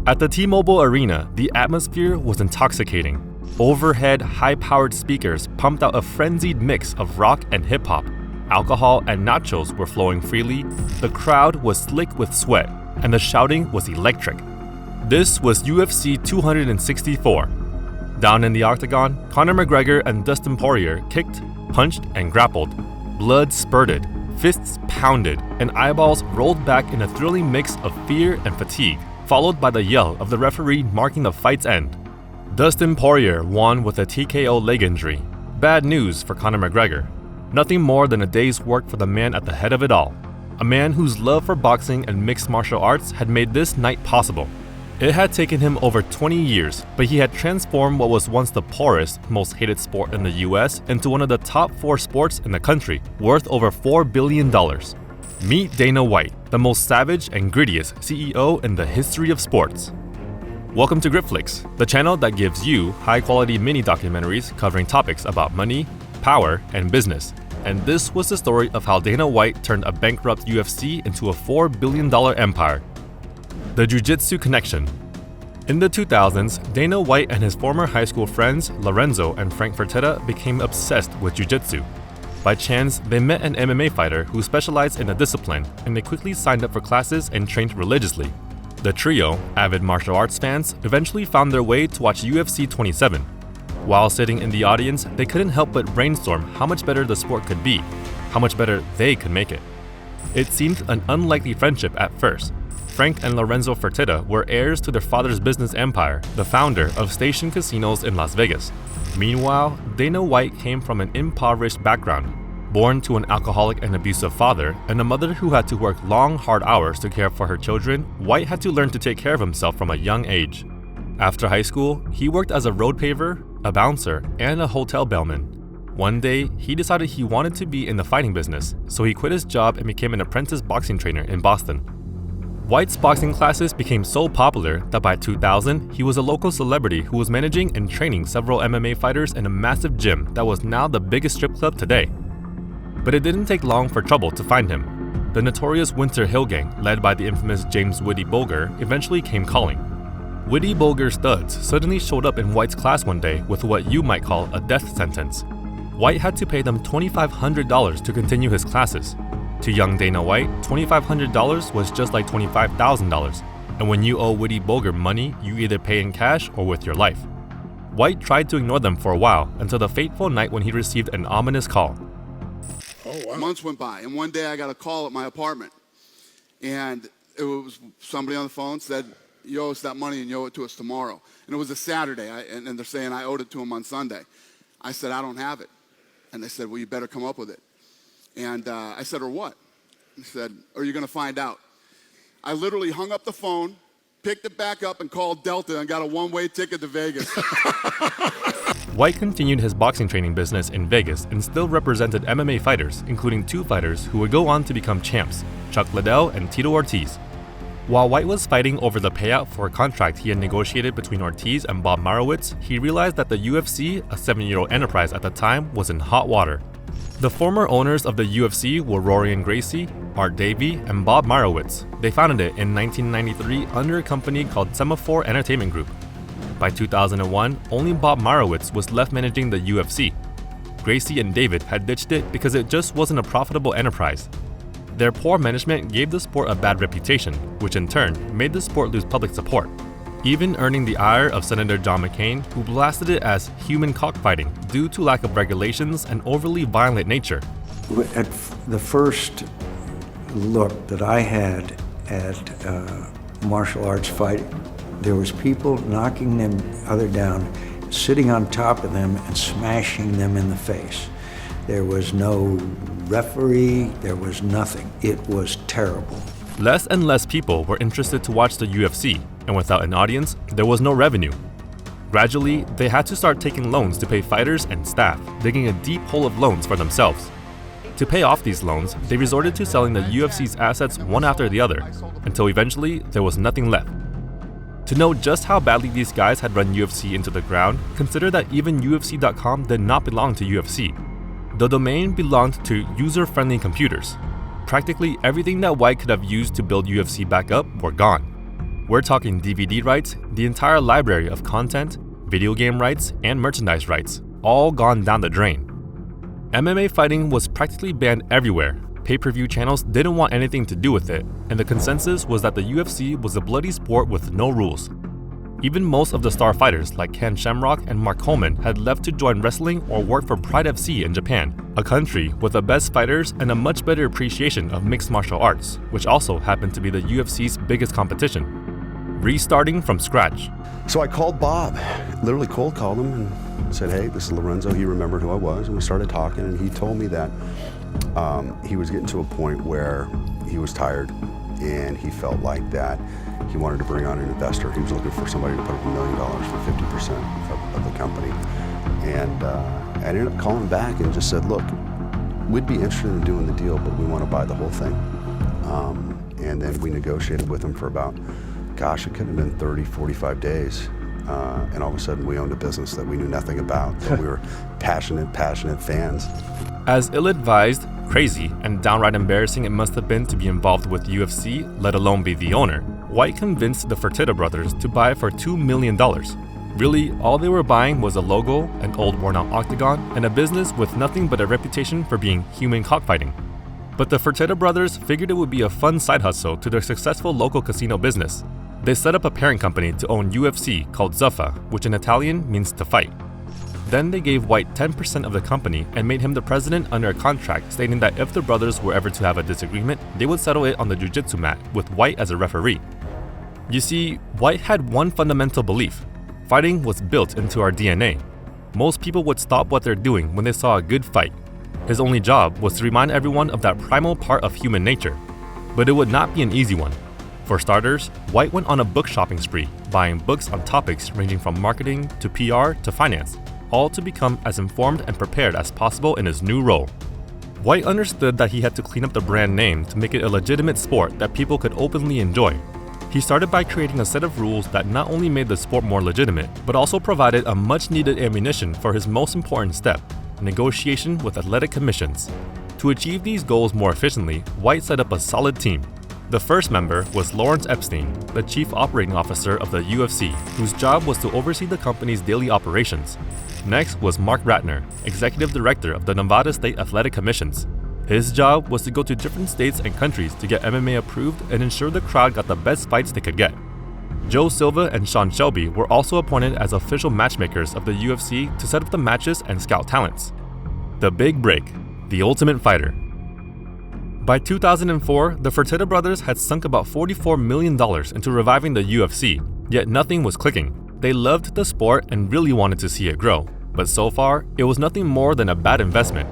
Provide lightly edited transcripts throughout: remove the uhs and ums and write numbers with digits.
At the T-Mobile Arena, the atmosphere was intoxicating. Overhead, high-powered speakers pumped out a frenzied mix of rock and hip-hop. Alcohol and nachos were flowing freely, the crowd was slick with sweat, and the shouting was electric. This was UFC 264. Down in the octagon, Conor McGregor and Dustin Poirier kicked, punched, and grappled. Blood spurted, fists pounded, and eyeballs rolled back in a thrilling mix of fear and fatigue, followed by the yell of the referee marking the fight's end. Dustin Poirier won with a TKO leg injury. Bad news for Conor McGregor. Nothing more than a day's work for the man at the head of it all. A man whose love for boxing and mixed martial arts had made this night possible. It had taken him over 20 years, but he had transformed what was once the poorest, most hated sport in the US into one of the top 4 sports in the country, worth over $4 billion. Meet Dana White, the most savage and grittiest CEO in the history of sports. Welcome to Gritflix, the channel that gives you high-quality mini-documentaries covering topics about money, power, and business. And this was the story of how Dana White turned a bankrupt UFC into a $4 billion empire. The Jiu Jitsu Connection. In the 2000s, Dana White and his former high school friends Lorenzo and Frank Fertitta became obsessed with Jiu Jitsu. By chance, they met an MMA fighter who specialized in the discipline, and they quickly signed up for classes and trained religiously. The trio, avid martial arts fans, eventually found their way to watch UFC 27. While sitting in the audience, they couldn't help but brainstorm how much better the sport could be, how much better they could make it. It seemed an unlikely friendship at first. Frank and Lorenzo Fertitta were heirs to their father's business empire, the founder of Station Casinos in Las Vegas. Meanwhile, Dana White came from an impoverished background. Born to an alcoholic and abusive father, and a mother who had to work long, hard hours to care for her children, White had to learn to take care of himself from a young age. After high school, he worked as a road paver, a bouncer, and a hotel bellman. One day, he decided he wanted to be in the fighting business, so he quit his job and became an apprentice boxing trainer in Boston. White's boxing classes became so popular that by 2000, he was a local celebrity who was managing and training several MMA fighters in a massive gym that was now the biggest strip club today. But it didn't take long for trouble to find him. The notorious Winter Hill Gang, led by the infamous James Woody Bulger, eventually came calling. Woody Bulger's studs suddenly showed up in White's class one day with what you might call a death sentence. White had to pay them $2,500 to continue his classes. To young Dana White, $2,500 was just like $25,000, and when you owe Woody Bulger money, you either pay in cash or with your life. White tried to ignore them for a while until the fateful night when he received an ominous call. Months went by, and one day I got a call at my apartment, and it was somebody on the phone said, "You owe us that money, and you owe it to us tomorrow." And it was a Saturday, and they're saying I owed it to them on Sunday. I said, "I don't have it," and they said, "Well, you better come up with it." And I said, "Or what?" He said, "Or you're going to find out." I literally hung up the phone, picked it back up, and called Delta and got a one-way ticket to Vegas. White continued his boxing training business in Vegas and still represented MMA fighters, including 2 fighters who would go on to become champs, Chuck Liddell and Tito Ortiz. While White was fighting over the payout for a contract he had negotiated between Ortiz and Bob Marowitz, he realized that the UFC, a 7-year-old enterprise at the time, was in hot water. The former owners of the UFC were Rory and Gracie, Art Davie, and Bob Marowitz. They founded it in 1993 under a company called Semaphore Entertainment Group. By 2001, only Bob Marowitz was left managing the UFC. Gracie and David had ditched it because it just wasn't a profitable enterprise. Their poor management gave the sport a bad reputation, which in turn made the sport lose public support, even earning the ire of Senator John McCain, who blasted it as human cockfighting due to lack of regulations and overly violent nature. At the first look that I had at martial arts fighting, there was people knocking them other down, sitting on top of them and smashing them in the face. There was no referee, there was nothing. It was terrible. Less and less people were interested to watch the UFC, and without an audience, there was no revenue. Gradually, they had to start taking loans to pay fighters and staff, digging a deep hole of loans for themselves. To pay off these loans, they resorted to selling the UFC's assets one after the other, until eventually there was nothing left. To know just how badly these guys had run UFC into the ground, consider that even UFC.com did not belong to UFC. The domain belonged to user-friendly computers. Practically everything that White could have used to build UFC back up were gone. We're talking DVD rights, the entire library of content, video game rights, and merchandise rights, all gone down the drain. MMA fighting was practically banned everywhere. Pay-per-view channels didn't want anything to do with it, and the consensus was that the UFC was a bloody sport with no rules. Even most of the star fighters like Ken Shamrock and Mark Coleman had left to join wrestling or work for Pride FC in Japan, a country with the best fighters and a much better appreciation of mixed martial arts, which also happened to be the UFC's biggest competition. Restarting from scratch. So I called Bob, literally cold called him and said, hey, this is Lorenzo. He remembered who I was, and we started talking, and he told me that he was getting to a point where he was tired and he felt like that he wanted to bring on an investor. He was looking for somebody to put up $1 million for 50% of the company. And I ended up calling back and just said, look, we'd be interested in doing the deal, but we want to buy the whole thing. And then we negotiated with him for about, gosh, it could have been 30, 45 days. And all of a sudden we owned a business that we knew nothing about, but we were passionate fans. As ill-advised, crazy, and downright embarrassing it must have been to be involved with UFC, let alone be the owner, White convinced the Fertitta brothers to buy it for $2 million. Really, all they were buying was a logo, an old worn-out octagon, and a business with nothing but a reputation for being human cockfighting. But the Fertitta brothers figured it would be a fun side hustle to their successful local casino business. They set up a parent company to own UFC called Zuffa, which in Italian means to fight. Then they gave White 10% of the company and made him the president under a contract stating that if the brothers were ever to have a disagreement, they would settle it on the jiu-jitsu mat with White as a referee. You see, White had one fundamental belief. Fighting was built into our DNA. Most people would stop what they're doing when they saw a good fight. His only job was to remind everyone of that primal part of human nature. But it would not be an easy one. For starters, White went on a book shopping spree, buying books on topics ranging from marketing to PR to finance, all to become as informed and prepared as possible in his new role. White understood that he had to clean up the brand name to make it a legitimate sport that people could openly enjoy. He started by creating a set of rules that not only made the sport more legitimate, but also provided a much-needed ammunition for his most important step, negotiation with athletic commissions. To achieve these goals more efficiently, White set up a solid team. The first member was Lawrence Epstein, the chief operating officer of the UFC, whose job was to oversee the company's daily operations. Next was Mark Ratner, executive director of the Nevada State Athletic Commissions. His job was to go to different states and countries to get MMA approved and ensure the crowd got the best fights they could get. Joe Silva and Sean Shelby were also appointed as official matchmakers of the UFC to set up the matches and scout talents. The big break, the Ultimate Fighter. By 2004, the Fertitta brothers had sunk about $44 million into reviving the UFC, yet nothing was clicking. They loved the sport and really wanted to see it grow, but so far, it was nothing more than a bad investment.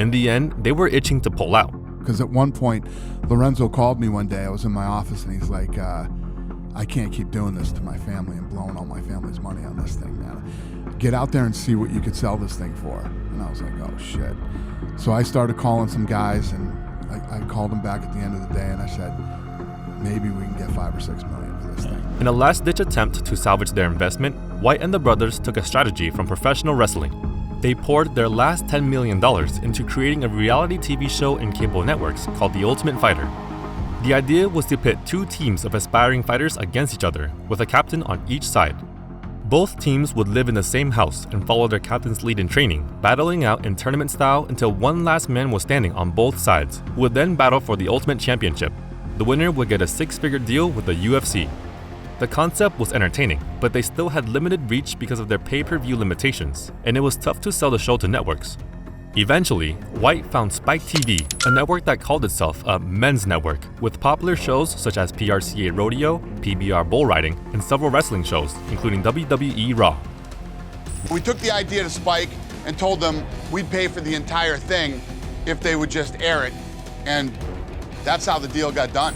In the end, they were itching to pull out. Because at one point, Lorenzo called me one day. I was in my office and he's like, I can't keep doing this to my family and blowing all my family's money on this thing, man. Get out there and see what you could sell this thing for. And I was like, oh shit. So I started calling some guys and I called them back at the end of the day and I said, maybe we can get $5 or $6 million for this thing. In a last-ditch attempt to salvage their investment, White and the brothers took a strategy from professional wrestling. They poured their last $10 million into creating a reality TV show in cable networks called The Ultimate Fighter. The idea was to pit two teams of aspiring fighters against each other, with a captain on each side. Both teams would live in the same house and follow their captain's lead in training, battling out in tournament style until one last man was standing on both sides, who would then battle for the Ultimate Championship. The winner would get a six-figure deal with the UFC. The concept was entertaining, but they still had limited reach because of their pay-per-view limitations, and it was tough to sell the show to networks. Eventually, White found Spike TV, a network that called itself a men's network, with popular shows such as PRCA Rodeo, PBR Bull Riding, and several wrestling shows, including WWE Raw. We took the idea to Spike and told them we'd pay for the entire thing if they would just air it, and that's how the deal got done.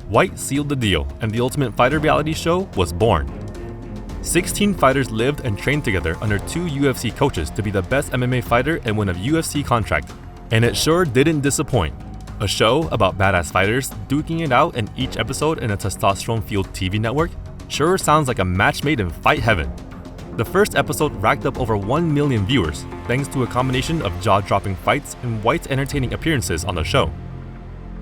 White sealed the deal, and the Ultimate Fighter reality show was born. 16 fighters lived and trained together under 2 UFC coaches to be the best MMA fighter and win a UFC contract. And it sure didn't disappoint. A show about badass fighters duking it out in each episode in a testosterone-fueled TV network sure sounds like a match made in fight heaven. The first episode racked up over 1 million viewers, thanks to a combination of jaw-dropping fights and White's entertaining appearances on the show.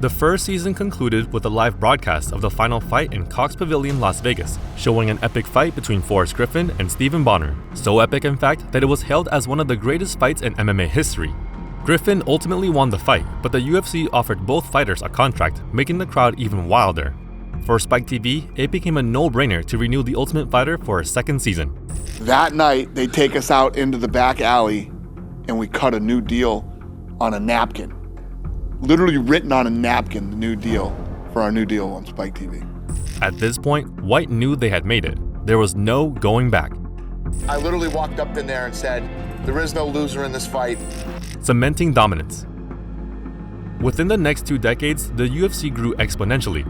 The first season concluded with a live broadcast of the final fight in Cox Pavilion, Las Vegas, showing an epic fight between Forrest Griffin and Stephen Bonner. So epic, in fact, that it was hailed as one of the greatest fights in MMA history. Griffin ultimately won the fight, but the UFC offered both fighters a contract, making the crowd even wilder. For Spike TV, it became a no-brainer to renew The Ultimate Fighter for a second season. That night, they take us out into the back alley, and we cut a new deal on a napkin. Literally written on a napkin, the new deal for our new deal on Spike TV. At this point, White knew they had made it. There was no going back. I literally walked up in there and said, there is no loser in this fight. Cementing dominance. Within the next 2 decades, the UFC grew exponentially.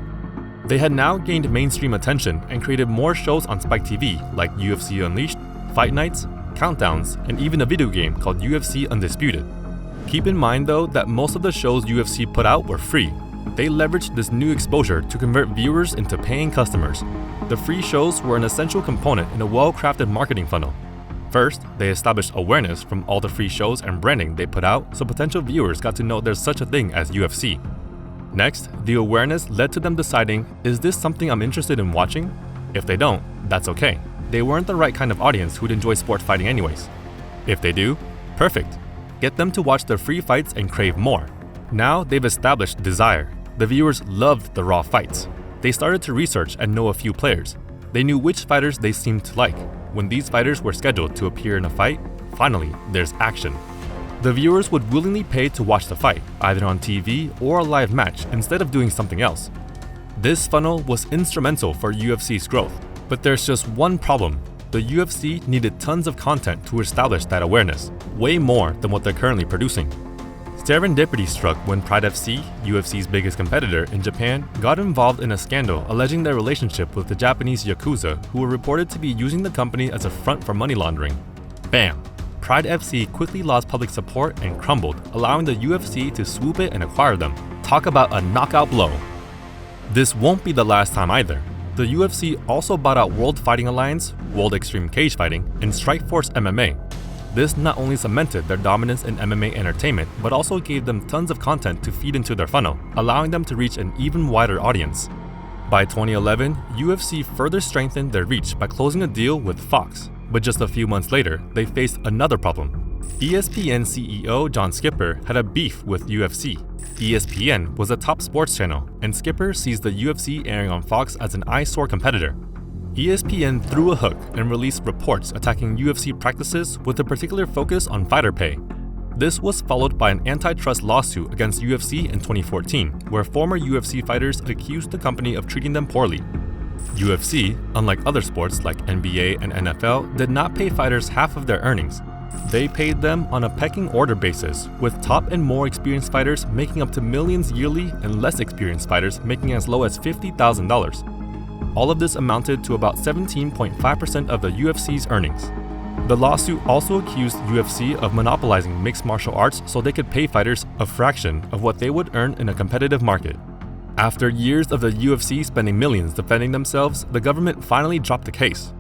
They had now gained mainstream attention and created more shows on Spike TV like UFC Unleashed, Fight Nights, Countdowns, and even a video game called UFC Undisputed. Keep in mind though that most of the shows UFC put out were free. They leveraged this new exposure to convert viewers into paying customers. The free shows were an essential component in a well-crafted marketing funnel. First, they established awareness from all the free shows and branding they put out so potential viewers got to know there's such a thing as UFC. Next, the awareness led to them deciding, is this something I'm interested in watching? If they don't, that's okay. They weren't the right kind of audience who'd enjoy sport fighting anyways. If they do, perfect. Get them to watch their free fights and crave more. Now they've established desire. The viewers loved the raw fights. They started to research and know a few players. They knew which fighters they seemed to like. When these fighters were scheduled to appear in a fight, finally, there's action. The viewers would willingly pay to watch the fight, either on TV or a live match, instead of doing something else. This funnel was instrumental for UFC's growth, but there's just one problem. The UFC needed tons of content to establish that awareness, way more than what they're currently producing. Serendipity struck when Pride FC, UFC's biggest competitor in Japan, got involved in a scandal alleging their relationship with the Japanese Yakuza, who were reported to be using the company as a front for money laundering. Bam! Pride FC quickly lost public support and crumbled, allowing the UFC to swoop it and acquire them. Talk about a knockout blow. This won't be the last time either. The UFC also bought out World Fighting Alliance, World Extreme Cage Fighting, and Strikeforce MMA. This not only cemented their dominance in MMA entertainment, but also gave them tons of content to feed into their funnel, allowing them to reach an even wider audience. By 2011, UFC further strengthened their reach by closing a deal with Fox, but just a few months later, they faced another problem. ESPN CEO John Skipper had a beef with UFC. ESPN was a top sports channel, and Skipper sees the UFC airing on Fox as an eyesore competitor. ESPN threw a hook and released reports attacking UFC practices with a particular focus on fighter pay. This was followed by an antitrust lawsuit against UFC in 2014, where former UFC fighters accused the company of treating them poorly. UFC, unlike other sports like NBA and NFL, did not pay fighters half of their earnings. They paid them on a pecking order basis, with top and more experienced fighters making up to millions yearly and less experienced fighters making as low as $50,000. All of this amounted to about 17.5% of the UFC's earnings. The lawsuit also accused UFC of monopolizing mixed martial arts so they could pay fighters a fraction of what they would earn in a competitive market. After years of the UFC spending millions defending themselves, the government finally dropped the case.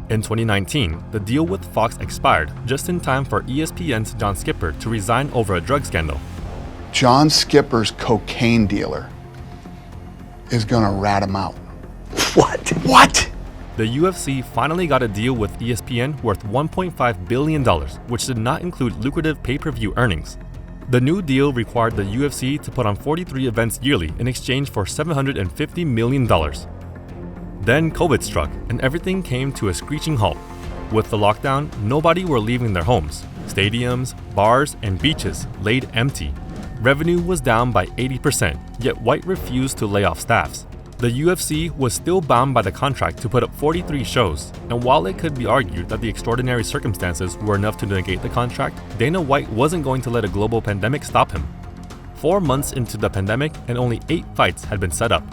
In 2019, the deal with Fox expired just in time for ESPN's John Skipper to resign over a drug scandal. John Skipper's cocaine dealer is gonna rat him out. What? The UFC finally got a deal with ESPN worth $1.5 billion, which did not include lucrative pay-per-view earnings. The new deal required the UFC to put on 43 events yearly in exchange for $750 million. Then COVID struck, and everything came to a screeching halt. With the lockdown, nobody were leaving their homes. Stadiums, bars, and beaches laid empty. Revenue was down by 80%, yet White refused to lay off staffs. The UFC was still bound by the contract to put up 43 shows, and while it could be argued that the extraordinary circumstances were enough to negate the contract, Dana White wasn't going to let a global pandemic stop him. 4 months into the pandemic, and only 8 fights had been set up.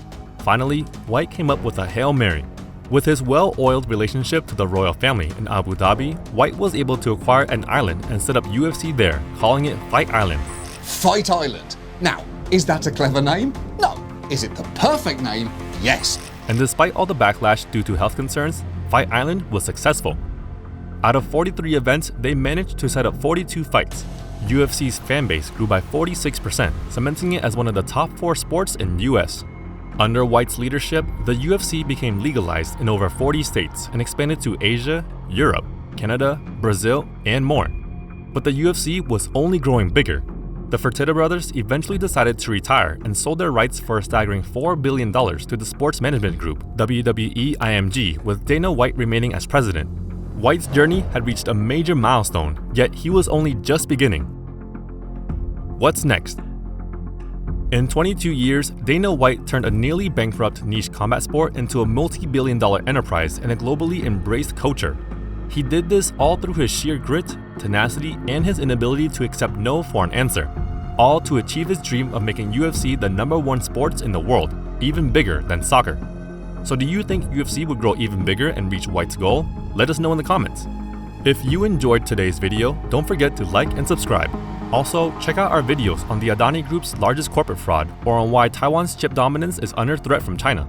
Finally, White came up with a Hail Mary. With his well-oiled relationship to the royal family in Abu Dhabi, White was able to acquire an island and set up UFC there, calling it Fight Island. Fight Island. Now, is that a clever name? No. Is it the perfect name? Yes. And despite all the backlash due to health concerns, Fight Island was successful. Out of 43 events, they managed to set up 42 fights. UFC's fan base grew by 46%, cementing it as one of the top 4 sports in US. Under White's leadership, the UFC became legalized in over 40 states and expanded to Asia, Europe, Canada, Brazil, and more. But the UFC was only growing bigger. The Fertitta brothers eventually decided to retire and sold their rights for a staggering $4 billion to the sports management group, WWE IMG, with Dana White remaining as president. White's journey had reached a major milestone, yet he was only just beginning. What's next? In 22 years, Dana White turned a nearly bankrupt niche combat sport into a multi-billion-dollar enterprise and a globally embraced culture. He did this all through his sheer grit, tenacity, and his inability to accept no for an answer, all to achieve his dream of making UFC the #1 sport in the world, even bigger than soccer. So do you think UFC would grow even bigger and reach White's goal? Let us know in the comments. If you enjoyed today's video, don't forget to like and subscribe. Also, check out our videos on the Adani Group's largest corporate fraud or on why Taiwan's chip dominance is under threat from China.